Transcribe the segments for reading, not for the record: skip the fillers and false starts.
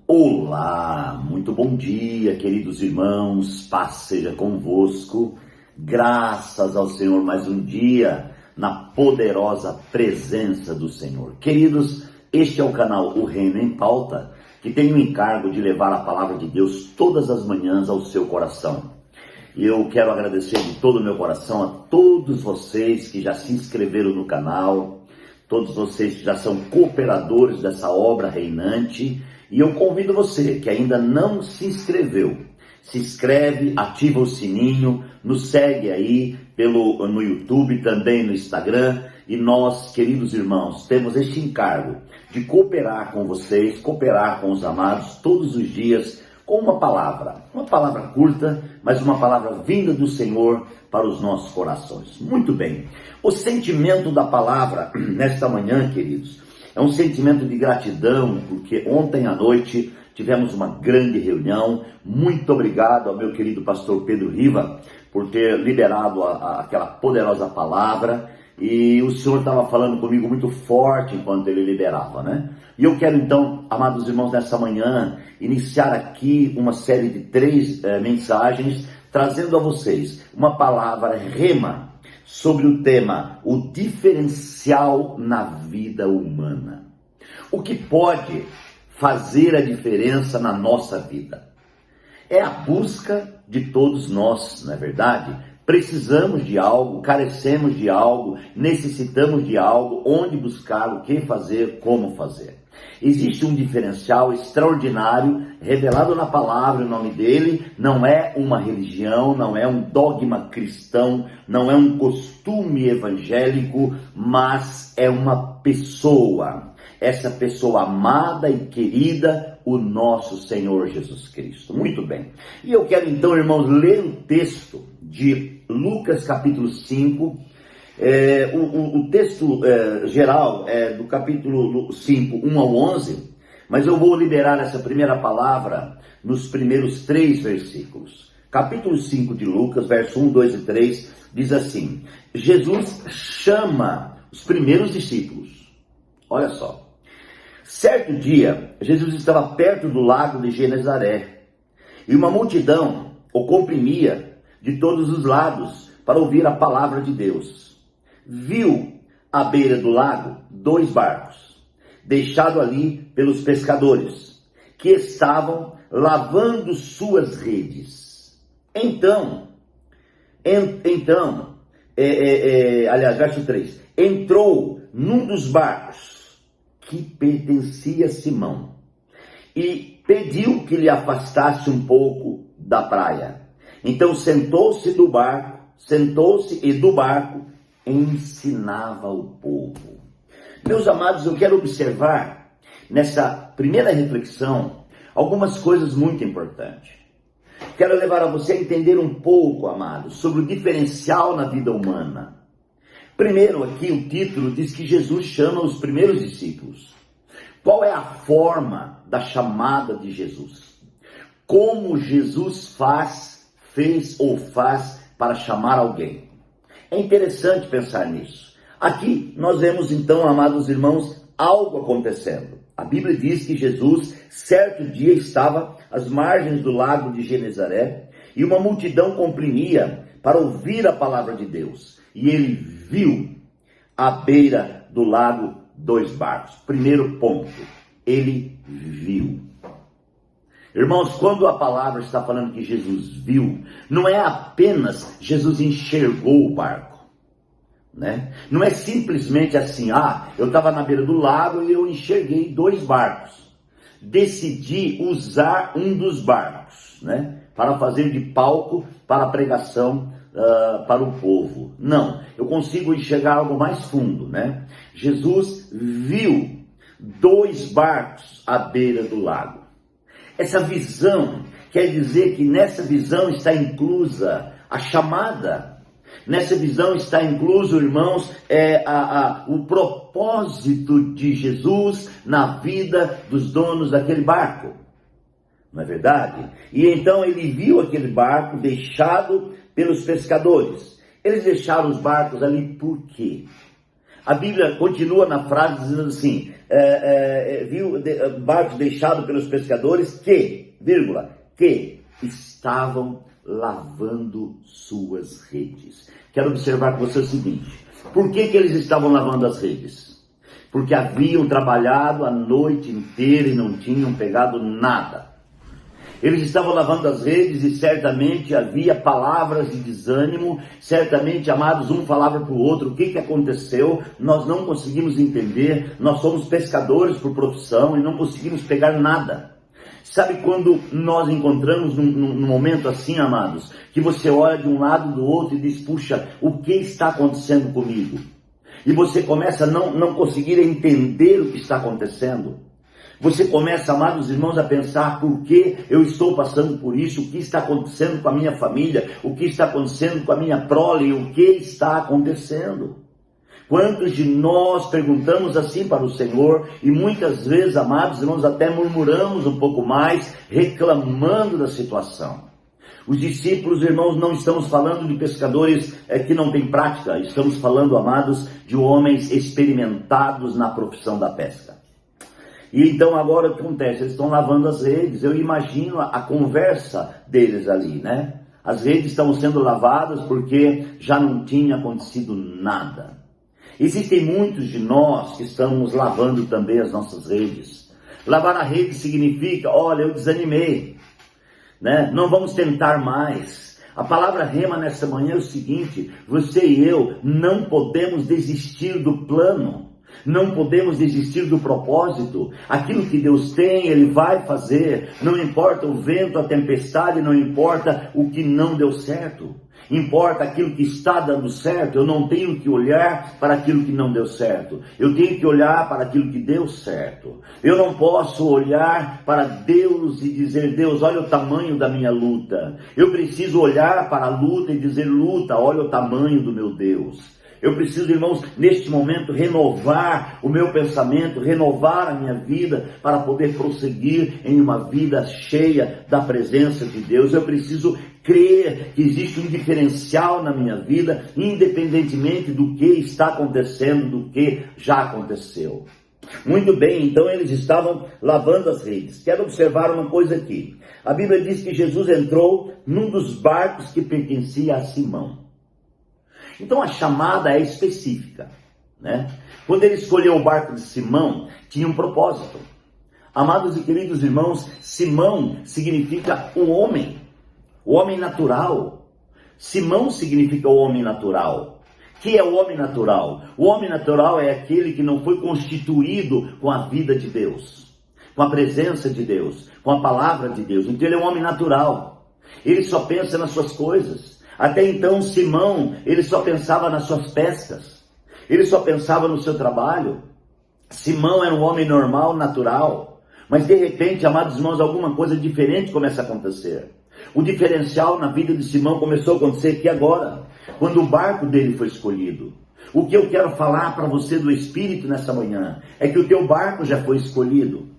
Olá, muito bom dia, queridos irmãos, paz seja convosco, graças ao Senhor mais um dia, na poderosa presença do Senhor. Queridos, este é o canal O Reino em Pauta, que tem o encargo de levar a palavra de Deus todas as manhãs ao seu coração. E eu quero agradecer de todo o meu coração a todos vocês que já se inscreveram no canal, todos vocês que já são cooperadores dessa obra reinante. E eu convido você que ainda não se inscreveu, se inscreve, ativa o sininho, nos segue aí no YouTube, também no Instagram. E nós, queridos irmãos, temos este encargo de cooperar com vocês, cooperar com os amados todos os dias com uma palavra curta, mas uma palavra vinda do Senhor para os nossos corações. Muito bem, o sentimento da palavra nesta manhã, queridos, é um sentimento de gratidão, porque ontem à noite tivemos uma grande reunião. Muito obrigado ao meu querido pastor Pedro Riva por ter liberado aquela poderosa palavra. E o Senhor estava falando comigo muito forte enquanto ele liberava, né? E eu quero então, amados irmãos, nessa manhã, iniciar aqui uma série de 3 mensagens, trazendo a vocês uma palavra rema, sobre o tema, o diferencial na vida humana. O que pode fazer a diferença na nossa vida? É a busca de todos nós, não é verdade? Precisamos de algo, carecemos de algo, necessitamos de algo, onde buscar, o que fazer, como fazer. Existe um diferencial extraordinário, revelado na palavra, o nome dele, não é uma religião, não é um dogma cristão, não é um costume evangélico, mas é uma pessoa. Essa pessoa amada e querida, o nosso Senhor Jesus Cristo. Muito bem. E eu quero então, irmãos, ler o texto de Lucas capítulo 5, o texto geral é do capítulo 5, 1 ao 11, mas eu vou liberar essa primeira palavra nos primeiros 3 versículos. Capítulo 5 de Lucas, verso 1, 2 e 3, diz assim: Jesus chama os primeiros discípulos. Olha só. Certo dia, Jesus estava perto do lago de Genezaré, e uma multidão o comprimia de todos os lados para ouvir a palavra de Deus. Viu à beira do lago 2 barcos, deixados ali pelos pescadores, que estavam lavando suas redes. Aliás, verso 3, entrou num dos barcos que pertencia a Simão e pediu que lhe afastasse um pouco da praia. Então sentou-se e do barco ensinava o povo. Meus amados, eu quero observar nessa primeira reflexão algumas coisas muito importantes. Quero levar a você a entender um pouco, amados, sobre o diferencial na vida humana. Primeiro aqui o título diz que Jesus chama os primeiros discípulos. Qual é a forma da chamada de Jesus? Como Jesus fez ou faz para chamar alguém? É interessante pensar nisso. Aqui nós vemos então, amados irmãos, algo acontecendo. A Bíblia diz que Jesus, certo dia, estava às margens do lago de Genezaré e uma multidão comprimia para ouvir a palavra de Deus. E ele viu à beira do lago 2 barcos. Primeiro ponto, ele viu. Irmãos, quando a palavra está falando que Jesus viu, não é apenas Jesus enxergou o barco, né? Não é simplesmente assim, eu estava na beira do lago e eu enxerguei 2 barcos. Decidi usar um dos barcos, né, para fazer de palco para a pregação para o povo. Não, eu consigo enxergar algo mais fundo, né? Jesus viu 2 barcos à beira do lago. Essa visão quer dizer que nessa visão está inclusa a chamada. Nessa visão está incluso, irmãos, o propósito de Jesus na vida dos donos daquele barco. Não é verdade? E então ele viu aquele barco deixado pelos pescadores. Eles deixaram os barcos ali por quê? A Bíblia continua na frase dizendo assim, viu barco deixado pelos pescadores que estavam lavando suas redes. Quero observar com você o seguinte, por que eles estavam lavando as redes? Porque haviam trabalhado a noite inteira e não tinham pegado nada. Eles estavam lavando as redes e certamente havia palavras de desânimo, certamente, amados, um falava para o outro, o que aconteceu? Nós não conseguimos entender, nós somos pescadores por profissão e não conseguimos pegar nada. Sabe quando nós encontramos num momento assim, amados, que você olha de um lado do outro e diz, puxa, o que está acontecendo comigo? E você começa a não conseguir entender o que está acontecendo. Você começa, amados irmãos, a pensar por que eu estou passando por isso, o que está acontecendo com a minha família, o que está acontecendo com a minha prole, o que está acontecendo. Quantos de nós perguntamos assim para o Senhor e muitas vezes, amados irmãos, até murmuramos um pouco mais, reclamando da situação. Os discípulos, irmãos, não estamos falando de pescadores que não têm prática, estamos falando, amados, de homens experimentados na profissão da pesca. E então agora o que acontece? Eles estão lavando as redes. Eu imagino a conversa deles ali, né? As redes estão sendo lavadas porque já não tinha acontecido nada. Existem muitos de nós que estamos lavando também as nossas redes. Lavar a rede significa, olha, eu desanimei, né? Não vamos tentar mais. A palavra rema nessa manhã é o seguinte, você e eu não podemos desistir do plano. Não podemos desistir do propósito. Aquilo que Deus tem, Ele vai fazer. Não importa o vento, a tempestade, não importa o que não deu certo. Importa aquilo que está dando certo. Eu não tenho que olhar para aquilo que não deu certo. Eu tenho que olhar para aquilo que deu certo. Eu não posso olhar para Deus e dizer, Deus, olha o tamanho da minha luta. Eu preciso olhar para a luta e dizer, luta, olha o tamanho do meu Deus. Eu preciso, irmãos, neste momento renovar o meu pensamento, renovar a minha vida para poder prosseguir em uma vida cheia da presença de Deus. Eu preciso crer que existe um diferencial na minha vida, independentemente do que está acontecendo, do que já aconteceu. Muito bem, então eles estavam lavando as redes. Quero observar uma coisa aqui. A Bíblia diz que Jesus entrou num dos barcos que pertencia a Simão. Então a chamada é específica, né? Quando ele escolheu o barco de Simão, tinha um propósito. Amados e queridos irmãos, Simão significa o homem natural. Simão significa o homem natural. Que é o homem natural? O homem natural é aquele que não foi constituído com a vida de Deus, com a presença de Deus, com a palavra de Deus. Então ele é um homem natural. Ele só pensa nas suas coisas. Até então, Simão, ele só pensava nas suas pescas. Ele só pensava no seu trabalho. Simão era um homem normal, natural. Mas de repente, amados irmãos, alguma coisa diferente começa a acontecer. O diferencial na vida de Simão começou a acontecer aqui agora, quando o barco dele foi escolhido. O que eu quero falar para você do Espírito nessa manhã é que o teu barco já foi escolhido.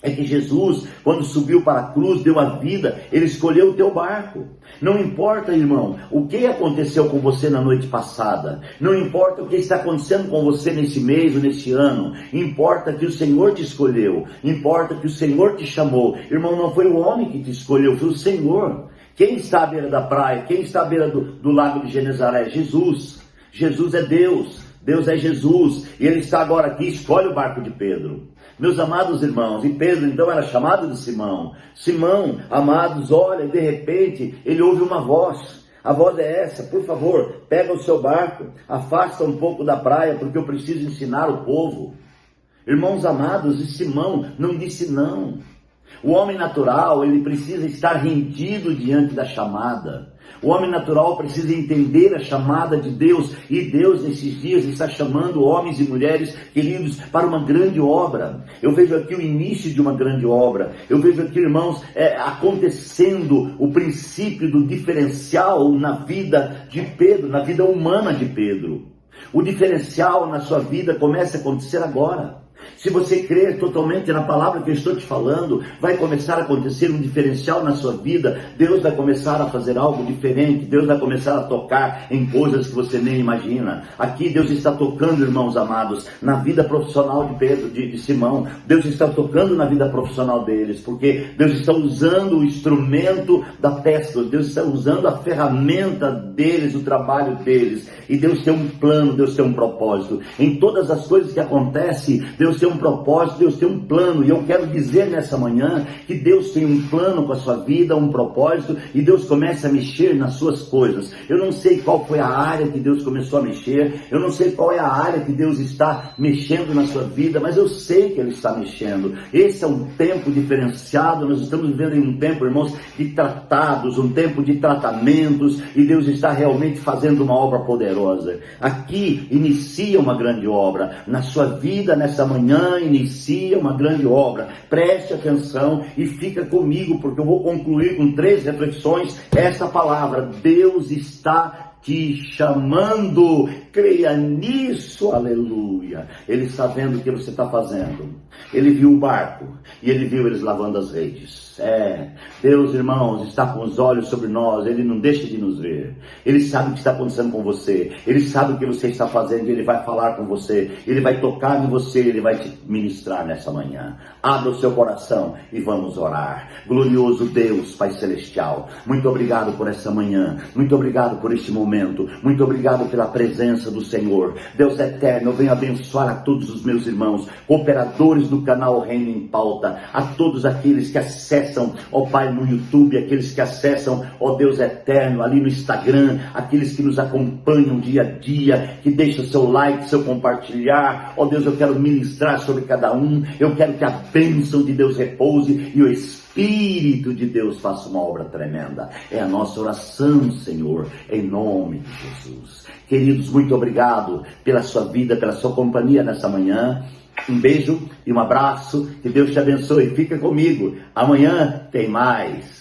É que Jesus, quando subiu para a cruz, deu a vida, Ele escolheu o teu barco. Não importa, irmão, o que aconteceu com você na noite passada. Não importa o que está acontecendo com você nesse mês ou nesse ano. Importa que o Senhor te escolheu. Importa que o Senhor te chamou. Irmão, não foi o homem que te escolheu, foi o Senhor. Quem está à beira da praia? Quem está à beira do lago de Genezaré? Jesus. Jesus é Deus. Deus é Jesus. E Ele está agora aqui, escolhe o barco de Pedro. Meus amados irmãos, e Pedro então era chamado de Simão. Simão, amados, olha, de repente ele ouve uma voz. A voz é essa: por favor, pega o seu barco, afasta um pouco da praia, porque eu preciso ensinar o povo. Irmãos amados, e Simão não disse não. O homem natural, ele precisa estar rendido diante da chamada. O homem natural precisa entender a chamada de Deus. E Deus, nesses dias, está chamando homens e mulheres, queridos, para uma grande obra. Eu vejo aqui o início de uma grande obra. Eu vejo aqui, irmãos, acontecendo o princípio do diferencial na vida de Pedro, na vida humana de Pedro. O diferencial na sua vida começa a acontecer agora. Se você crer totalmente na palavra que eu estou te falando, vai começar a acontecer um diferencial na sua vida. Deus vai começar a fazer algo diferente. Deus vai começar a tocar em coisas que você nem imagina. Aqui Deus está tocando, irmãos amados, na vida profissional de Pedro, de Simão. Deus está tocando na vida profissional deles, porque Deus está usando o instrumento da pesca. Deus está usando a ferramenta deles, o trabalho deles. E Deus tem um plano, Deus tem um propósito. Em todas as coisas que acontecem, Deus tem um propósito, Deus tem um plano. E eu quero dizer nessa manhã que Deus tem um plano com a sua vida, um propósito, e Deus começa a mexer nas suas coisas. Eu não sei qual foi a área que Deus começou a mexer, eu não sei qual é a área que Deus está mexendo na sua vida, mas eu sei que Ele está mexendo. Esse é um tempo diferenciado. Nós estamos vivendo em um tempo, irmãos, de tratados, um tempo de tratamentos, e Deus está realmente fazendo uma obra poderosa. Aqui inicia uma grande obra, na sua vida, nessa manhã, inicia uma grande obra. Preste atenção e fica comigo, porque eu vou concluir com 3 reflexões essa palavra. Deus está te chamando, creia nisso, aleluia. Ele está vendo o que você está fazendo. Ele viu o barco e ele viu eles lavando as redes. Deus, irmãos, está com os olhos sobre nós. Ele não deixa de nos ver. Ele sabe o que está acontecendo com você. Ele sabe o que você está fazendo. Ele vai falar com você. Ele vai tocar em você. Ele vai te ministrar nessa manhã. Abra o seu coração e vamos orar. Glorioso Deus, Pai Celestial, muito obrigado por essa manhã. Muito obrigado por este momento. Muito obrigado pela presença do Senhor. Deus eterno, eu venho abençoar a todos os meus irmãos, cooperadores do canal Reino em Pauta, a todos aqueles que acessam, ó Pai, no YouTube, aqueles que acessam, ó Deus eterno, ali no Instagram, aqueles que nos acompanham dia a dia, que deixam seu like, seu compartilhar. Ó Deus, eu quero ministrar sobre cada um. Eu quero que a bênção de Deus repouse e o Espírito de Deus faça uma obra tremenda. É a nossa oração, Senhor, em nome de Jesus. Queridos, muito obrigado pela sua vida, pela sua companhia nessa manhã. Um beijo e um abraço. Que Deus te abençoe. Fica comigo. Amanhã tem mais.